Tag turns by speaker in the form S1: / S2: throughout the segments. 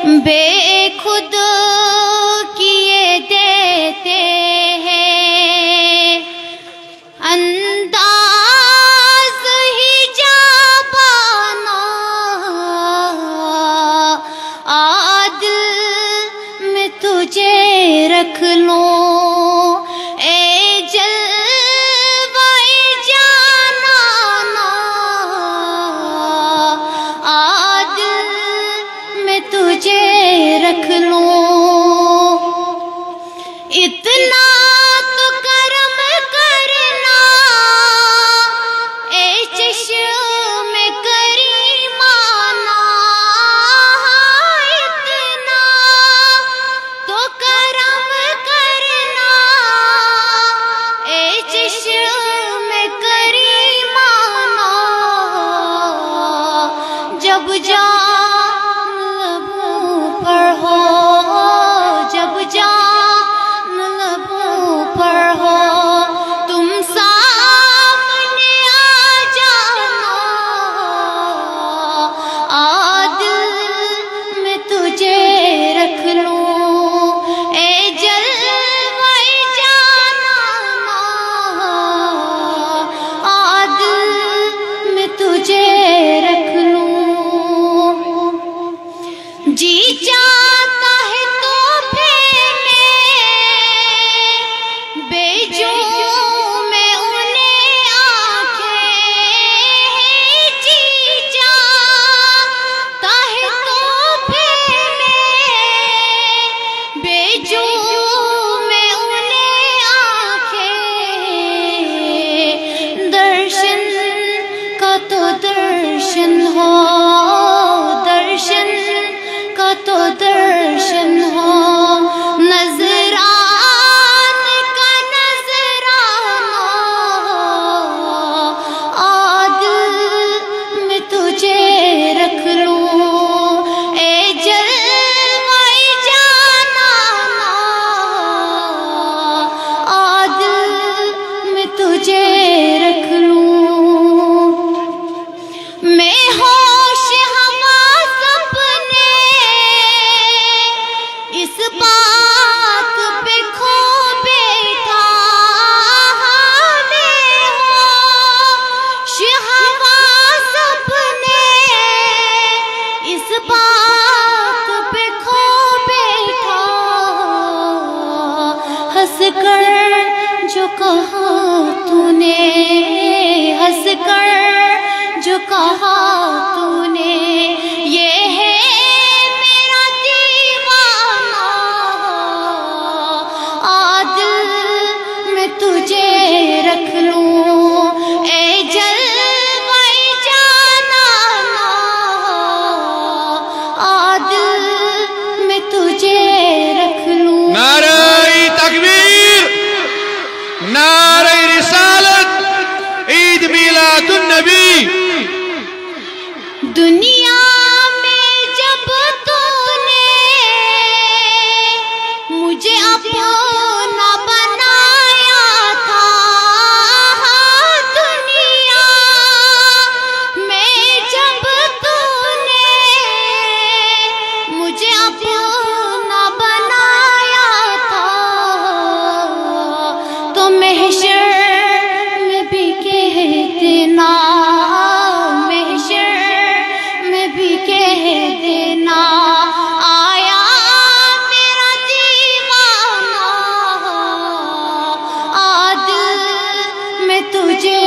S1: بے خود کیے دیتے ہیں انداز ہی جابانا عادل میں تجھے رکھ لوں اے جلوۂ جانانا عادل میں تجھے رکھ لوں اتنا تو کرم کرنا اے چشم کریمانہ اتنا تو کرم کرنا اے چشم کریمانہ جب جان لبوں پر ہو جب جان لبوں پر ہو تم سامنے آ جانا عادل میں تجھے رکھ لوں اے جلوۂ جانانا عادل میں تجھے رکھ لوں جی چاہتا ہے تو پھیلے بیجوں میں انہیں آنکھیں جی چاہتا ہے تو پھیلے بیجوں میں انہیں آنکھیں درشن کا تو درشن ہو درشن کا تو درشن ہو نظران کا نظرانہ عادل میں تجھے رکھ لوں اے جلوۂ جانانا عادل میں تجھے رکھ لوں میں ہوش حواس اپنے اس بات پہ کھو بیٹھا میں ہوش حواس اپنے اس بات پہ کھو بیٹھا ہنس کر جو کہا تو نے ہنس کر جو کہا تو نے یہ ہے میرا دیوانہ عادل میں تجھے رکھ لوں اے جلوۂ جانانا عادل میں تجھے رکھ لوں
S2: نعرہ تکبیر نعرہ رسالت عید میلاد النبی
S1: دنیا میں جب تو نے مجھے اپنا بنایا تھا دنیا میں جب تو نے مجھے اپنا بنایا تھا تو محشر میں بھی کہہ دینا محشر میں بھی کہہ دینا آیا میرا دیوانہ عادل میں تجھے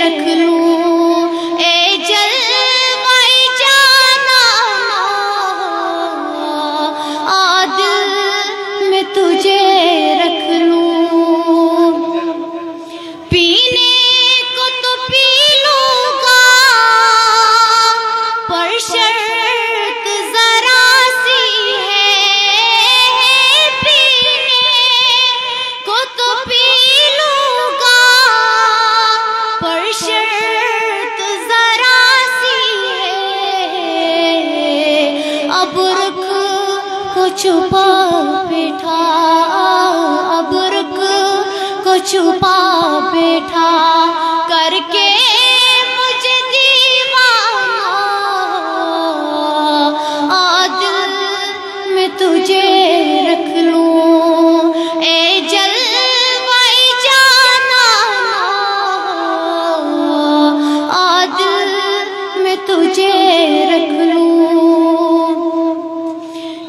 S1: رکھ لوں اے جلوۂ جانانا عادل میں تجھے رکھ لوں پینے کو تو پی لوں گا پر شرط ذرا سی ہے پینے کو تو پی لوں گا پر شرط ذرا سی ہے اب رکھ کو چھپا بیٹھا اب رکھ کو چھپا بیٹھا کر کے مجھے دیوانہ عادل تجھے رکھ لوں اے جلوۂ جانا عادل میں تجھے رکھ لوں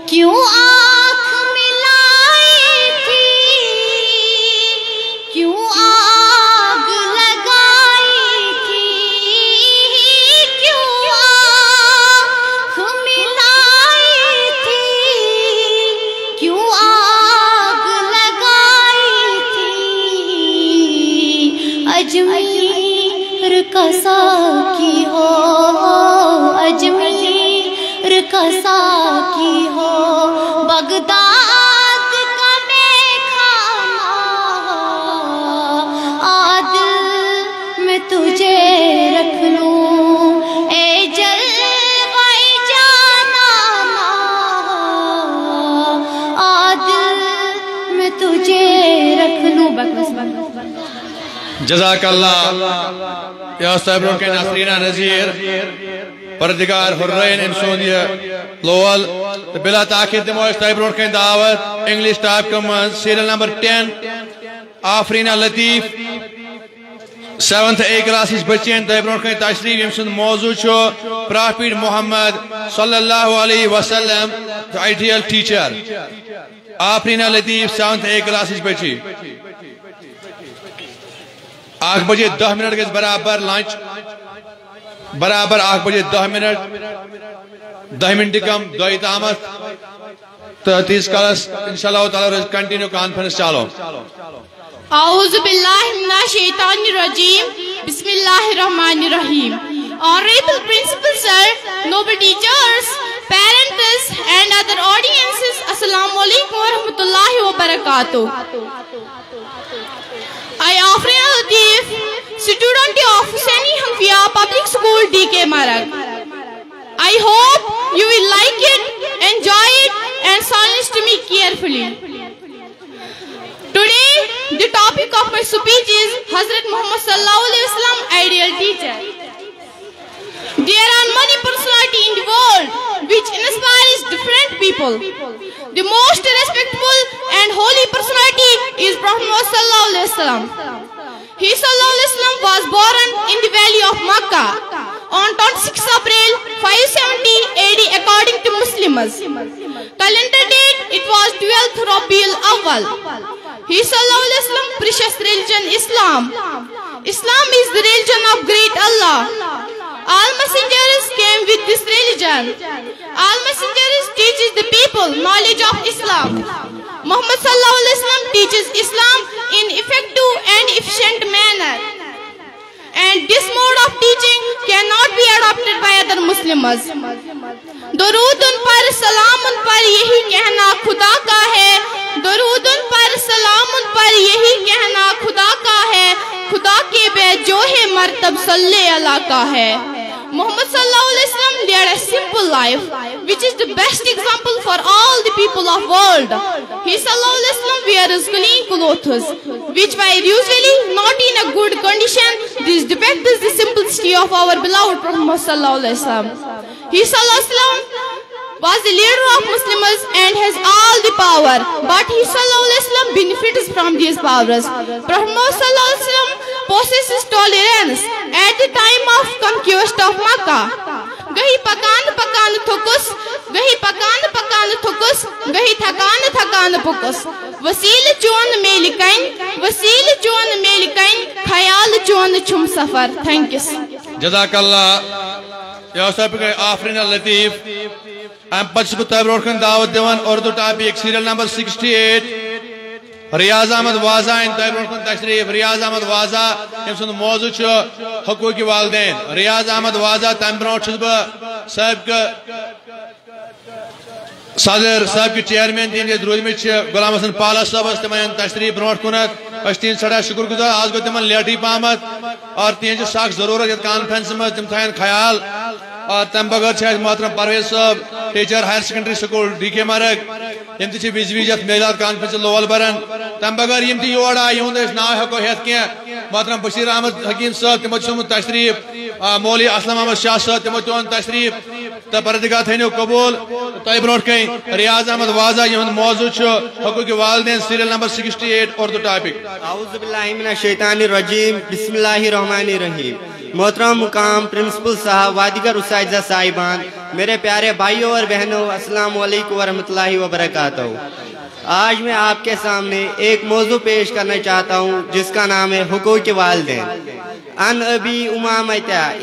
S1: کیوں آنکھ ملائی تھی کیوں آگ لگائی تھی کیوں آنکھ ملائی تھی کیوں آگ لگائی تھی اجمیر کا ساقی ہو اجمیر کا ساقی ہو بغداد کا میخانہ عادل میں تجھے رکھ لوں اے جلوۂ جانا عادل میں تجھے رکھ لوں
S2: جزاک اللہ یا صاحب کے ناصرین نذیر پردگار حرین انسون یہ لول بلا تاخیر دمو صاحب کے دعوت انگلش ٹاپ کمان serial number 10 Afreena Latif 7th A class بچین صاحب کے تشریف یم سن موضوع چھو پرافٹ محمد صلی اللہ علیہ وسلم ideal teacher Afreena Latif 7th A class بچی 8 بجے 10 منٹ گز برابر لنچ برابر 8 بجے 10 منٹ 10 منٹ کم دعائی تامت تو تیس کالس انشاءاللہ تعالی کنٹینیو کانفرنس چالو
S3: اعوذ باللہ من الشیطان الرجیم بسم اللہ الرحمن الرحیم Honorable Principal Sir, noble teachers, parents and other audiences, Assalamu alaikum wa rahmatullahi wa barakatuh. I Afrina Latif, student of Hussaini Hanfiya Public School DK Marag. I hope you will like it, enjoy it and silence to me carefully. Today, the topic of my speech is Hazrat Muhammad Sallallahu Alaihi Wasallam, ideal teacher. There are many personalities in the world which inspires different people. The most respectful and holy personality is Prophet Muhammad Sallallahu Alaihi Wasallam. He Sallallahu Alaihi Wasallam was born in the valley of Makkah on 26 April 570 AD according to Muslims. Calendar date, it was 12th Rabiul Awwal. He Sallallahu Alaihi Wasallam precious religion Islam. Islam is the religion of great Allah. All messengers came with this religion. All messengers teaches the people knowledge of Islam. Muhammad Sallallahu Alaihi Wasallam teaches Islam in effective and efficient manner. And this mode of teaching cannot be adopted by other Muslims. درود ان پر سلام ان پر یہی کہنا خدا کا ہے. درود ان پر سلام ان پر یہی کہنا خدا کا ہے. خدا کے بے جو ہے مرتب صلی اللہ کا ہے. Muhammad Sallallahu Alaihi Wasallam led a simple life, which is the best example for all the people of world. He Sallallahu Alaihi Wasallam wears clean clothes, which were usually not in a good condition. This depicts the simplicity of our beloved Prophet Muhammad Sallallahu Alaihi Wasallam. He Sallallahu Alaihi Wasallam was the leader of Muslims and has all the power, but he Sallallahu Alaihi Wasallam benefits from these powers. Prophet Muhammad Sallallahu Alaihi Wasallam possesses tolerance at the time of conquest of Makkah. Gahi pakan pakan thukus, gahi pakan pakan thukus, gahi thakan thakan pukus. Wasil chon melikain, wasil chon melikain, khayal chon chum safar. Thank you.
S2: Jazakallah. Ya Sahib Afrina Latif. I'm Pachku Tabrokan Dawat Dewan Urdu topic serial number 68. Riyaz Ahmad Waza in Tabrokan Tashrif. Riyaz Ahmad Waza himself موضوع چھو حقوق والدین. Riyaz Ahmad Waza تمبرون چھس با صاحب کا صدر صاحب کی چیئرمین تین درود میں غلام حسن پالا صاحب تمہیں تشریف برونٹ کنت تین سڑا شکر گزار آج گو تمہیں لیٹی پامت اور تین سخت ضرورت یہ کانفرنس میں تم تھائن خیال اور تم بغیر چھے محترم پرویز صاحب ٹیچر ہائر سیکنڈری سکول ڈی کے مرگ یم تی وز ویجت میلاد کانفرنس لول برن تم بغیر یم تی یور آئی ہوں اس ناو ہکو ہیت کیا محترم بشیر احمد حکیم صاحب تمہیں تشریف مولی اسلام احمد شاہ صاحب تمہیں تشریف تو پردگار تھینو قبول تو برونٹ کہیں ریاض احمد واضح یہ موضوع حقوق والدین سیریل نمبر 68 اردو ٹاپک.
S4: اعوذ باللہ من الشیطان الرجیم بسم اللہ الرحمن الرحیم. محترم مقام پرنسپل صاحب وادیگر اساتذہ صاحبان میرے پیارے بھائیوں اور بہنوں السلام علیکم ورحمۃ اللہ وبرکاتہ. آج میں آپ کے سامنے ایک موضوع پیش کرنا چاہتا ہوں جس کا نام ہے حقوق والدین. ان ابی امامہ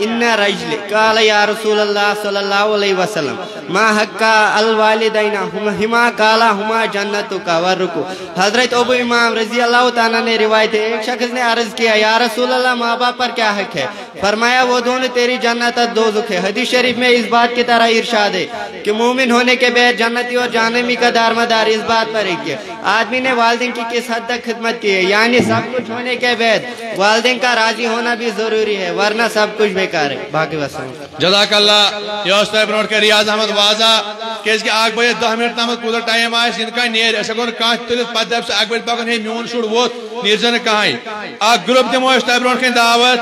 S4: ان رجل قال یا رسول اللہ صلی اللہ علیہ وسلم ما حق الوالدین ہما قال ہما جنتک ورکو. حضرت ابو امام رضی اللہ تعالیٰ نے روایت ہے ایک شخص نے عرض کیا یا رسول اللہ ماں باپ پر کیا حق ہے؟ فرمایا وہ دونوں تیری جنت اور دوزخ ہے. حدیث شریف میں اس بات کی طرح ارشاد ہے کہ مومن ہونے کے بعد جنتی اور جہنمی کا دارمدار اس بات پر ہے کہ آدمی نے والدین کی کس حد تک خدمت کی ہے. یعنی سب کچھ ہونے کے بعد والدین کا راضی ہونا بھی ضروری ہے ورنہ سب کچھ بیکار ہے. باقی وسلم
S2: جزاک اللہ. یہ صاحب نوٹ کر ریاض احمد واضح کہ 1 بجے 10 منٹ تام کوتر ٹائم آئے ان کا نیر ایسا کون کانچ تلت پتہ دب سے 1 بجے پکن ہے میون شوڑ ووت نیرزن کہیں اک گروپ دمو صاحب نوٹ کر دعوت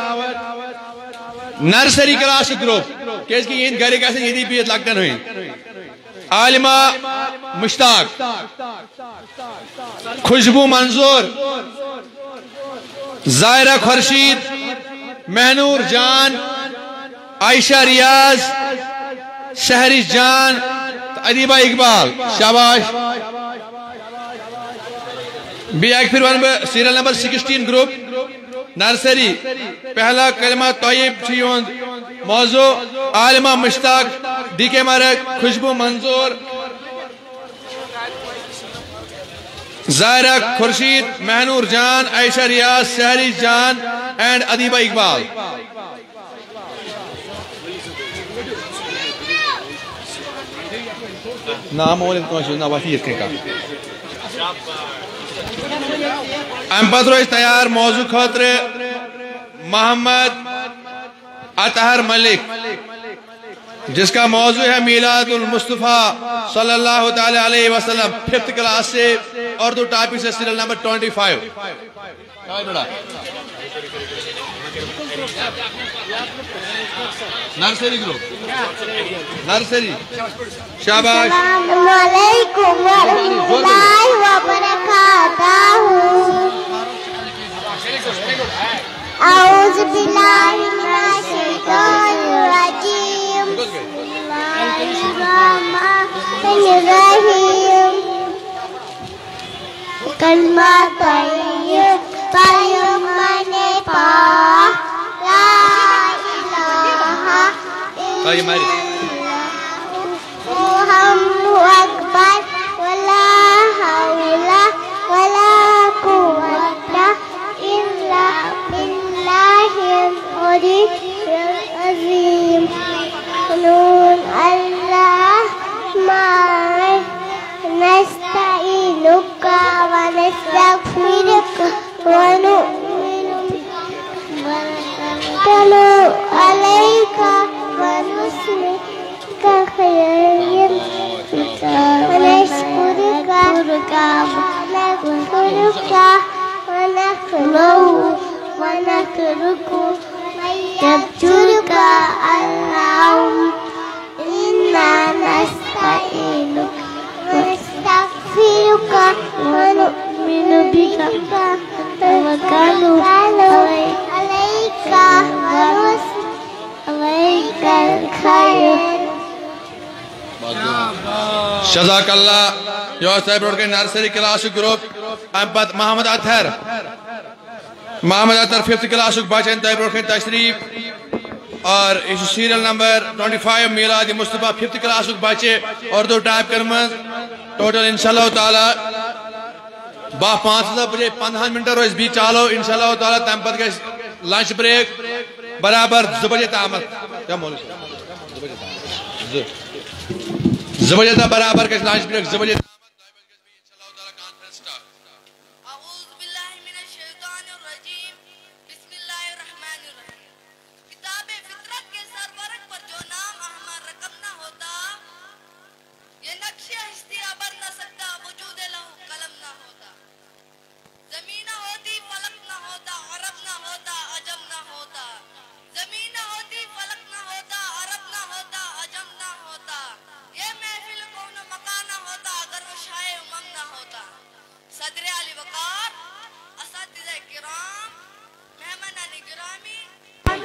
S2: نرسری کلاس گروپ کہ یہ گھر کیسے یہ بیت لگتا نہیں. عالمہ مشتاق خوشبو منظور زائرہ خورشید مہنور جان عائشہ ریاض شہری جان ادیبہ اقبال شاباش. بھی ایک پھر سیریل نمبر 16 گروپ نرسری پہلا کلمہ طیب چیون موضوع عالمہ مشتاق ڈی کے مرک خوشبو منظور زائرہ خورشید مہنور جان عائشہ ریاض شہری جان اینڈ ادیبہ اقبال. نام اور ام پتہ روز تیار موضوع خاطر محمد اطہر ملک جس کا موضوع ہے میلاد المصطفیٰ صلی اللہ تعالی علیہ وسلم 5th کلاس سے اردو ٹاپک سے serial number 25. Nursery group nursery شاباش.
S1: السلام علیکم ورحمۃ اللہ وبرکاتہ. اعوذ باللہ من الشیطان الرجیم بسم اللہ الرحمن الرحیم. کلمہ طیب طیب معنی پاک لا الہ الا اللہ اکبر ولا حول ولا قوة الا باللہ العلی العظیم. نون اللہ معی نستعینک ونستغفرک ونؤمن ونتوکل علیک ونثنیک خیر ونشکرک ونترک يبجرك اللهم إنا نستعينك ونستغفرك ونؤمن بك ونتوكل عليك عليك الخير.
S2: جزاک اللہ. جو صاحب روڈ کے نرسری کلاس گروپ امپت محمد اطہر 5th کلاس بچن تہ برو تشریف اور سیریل نمبر 25 میلاد مصطفیٰ 5th کلاس بچے اردو ٹائپ کرم ٹوٹل انشاءاللہ تعالی 5 بجے 15 منٹ روز بھی چالو انشاءاللہ تعالی تم پتہ گژھِ لنچ بریک برابر 2 بجے تامت 2 بجے تک برابر گژھِ لنچ بریک 2 بجے
S3: زمین نہ ہوتی فلک نہ ہوتا عرب نہ ہوتا عجم نہ ہوتا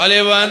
S2: 11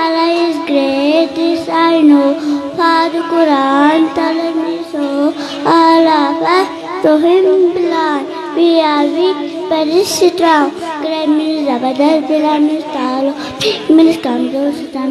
S1: Allah is great, this I know. Father Quran telling me so. Allah to him belong. We are weak, but is strong. Great means Zabadar, Bila means Talo. Big means Kamzo, Satan.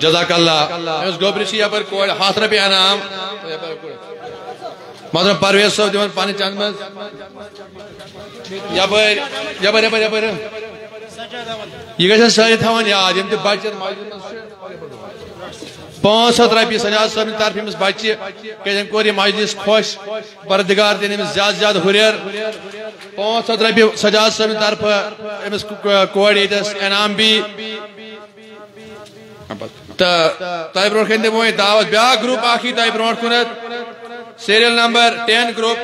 S2: جزاک اللہ اس گوبری سی یپر کوڑ 100 رۄپیہِ انعام محترم پرویز صٲب دِوان پنٕنۍ چند منٛز یپٲرۍ یپٲرۍ یپٲرۍ یپٲرۍ یہ گژھن سٲری تھاوان یاد یم تہِ بچن 500 رۄپیہِ سجاد صٲبنہِ طرفہٕ أمِس بچہِ کیازِ أمۍ کوٚر یہِ مجلس خۄش پردگار دِن أمِس زیادٕ زیادٕ ہُریر 500 رۄپیہِ سجاد صٲبنہِ طرفہٕ أمِس کورِ ییٚتٮ۪س انعام بی تہٕ تۄہہِ برونٛٹھ کَنہِ دِمو یہِ دعوت بیٛاکھ گرُپ اکھ یی تۄہہِ برونٛٹھ کُنتھ serial number 10 group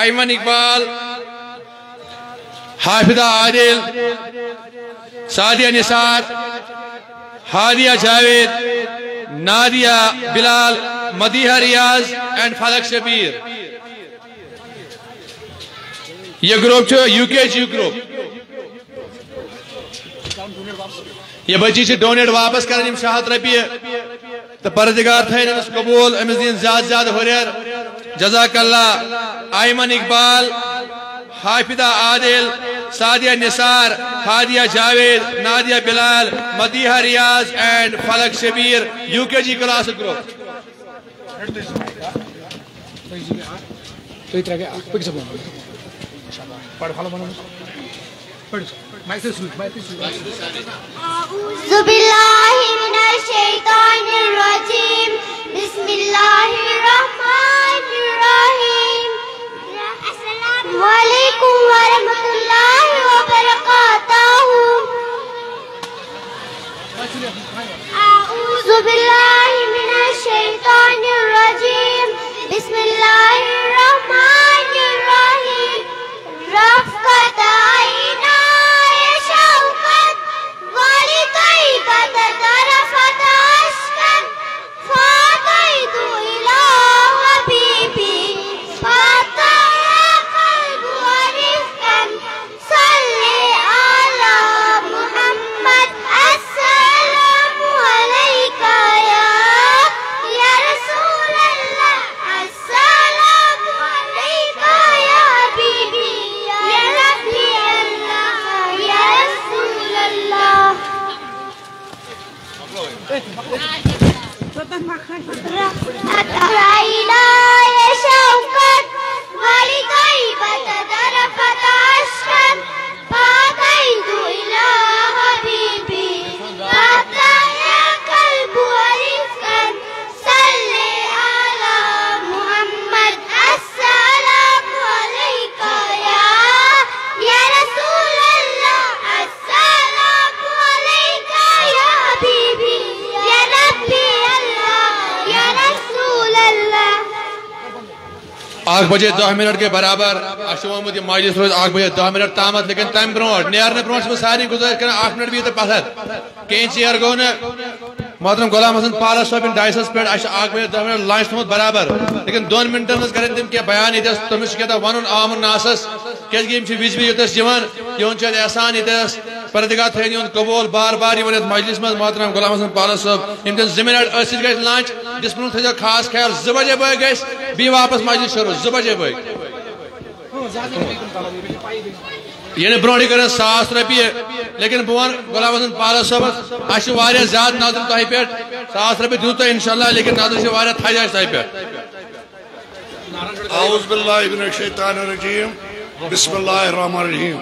S2: Aiman Iqbal Hafiza Adil Sadia Nisar Hadia Javed Nadia Bilal Madiha Riaz and Falak Shabir یہ گروپ چھو یو کے جی گروپ یہ بچی سے ڈونیٹ واپس کریں 100 رۄپیہِ تو پردگار تھین امس قبول امس دین زیادہ زیادہ ہوریر جزاک اللہ Aiman Iqbal Hafiza Adil Sadia Nisar Hadia Javed Nadia Bilal Madiha Riaz and Falak Shabir U K G class group
S1: أعوذ بالله من الشيطان الرجيم بسم الله الرحمن الرحيم السلام عليكم ورحمة الله وبركاته أعوذ بالله من الشيطان الرجيم بسم الله الرحمن الرحيم رفقة عيناي شوقت ولطيبة طرفة عشقا فأتيت إلى حبيبي فأتى قلب ورفقا صل على محمد السلام عليك يا رسول الله السلام عليك يا حبيبي يا نبي الله يا رسول الله عيناي شوقت ولطيبة طرفة عشقا فأتيت إلى حبيبي فأتى قلب ورفقا صل على محمد السلام عليك يا رسول الله السلام عليك يا حبيبي يا نبي الله يا رسول الله
S2: 1 بجے 10 منٹ کے برابر اشوامت یہ مجلس روز 1 بجے 10 منٹ تامت لیکن تم برونٹ نیرنے برونٹ ساری گزارش کرنا 8 منٹ بھی تو پتھر کہیں چیر گو نا محترم غلام حسن پالا صاحب ڈائسس پہ 1 بجے 10 منٹ لانچ تھوت برابر لیکن 2 منٹن مز کریں تم کیا بیان یتس تمس کیا ون عام ناسس کیازِ یم وز وز یتس یوان یون چھ احسان یتس پردگار تھین یون قبول بار بار یون مجلس مز محترم غلام حسن پالا صاحب یم زمین ٲسِتھ گژھِ لانچ ڈسپلن تھٲیزیو خاص خیال 2 بجے بٲگۍ گژھِ بیٚیہِ واپس مجلس شروع 2 بجے بٲگۍ یہ برونٹھ کریں 100 رۄپیہِ لیکن بہ ون غلام حسن پالا صاحبس اچھا واریاہ زیادٕ نظر تۄہہِ پٮ۪ٹھ 100 رۄپیہِ دیُت تۄہہِ انشاءاللہ لیکن نظر چھِ واریاہ تھدِ اَسہِ تۄہہِ پٮ۪ٹھ
S5: اعوذ باللہ من الشیطان الرجیم بسم اللہ الرحمن الرحیم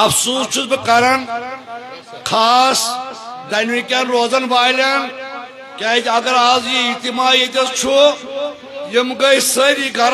S5: افسوس چھس بہ کران خاص دنوکین روزن والین کیازِ اگر آز یہ اجتماع ییٚتٮ۪س چھُ یم گٔے سٲری گھر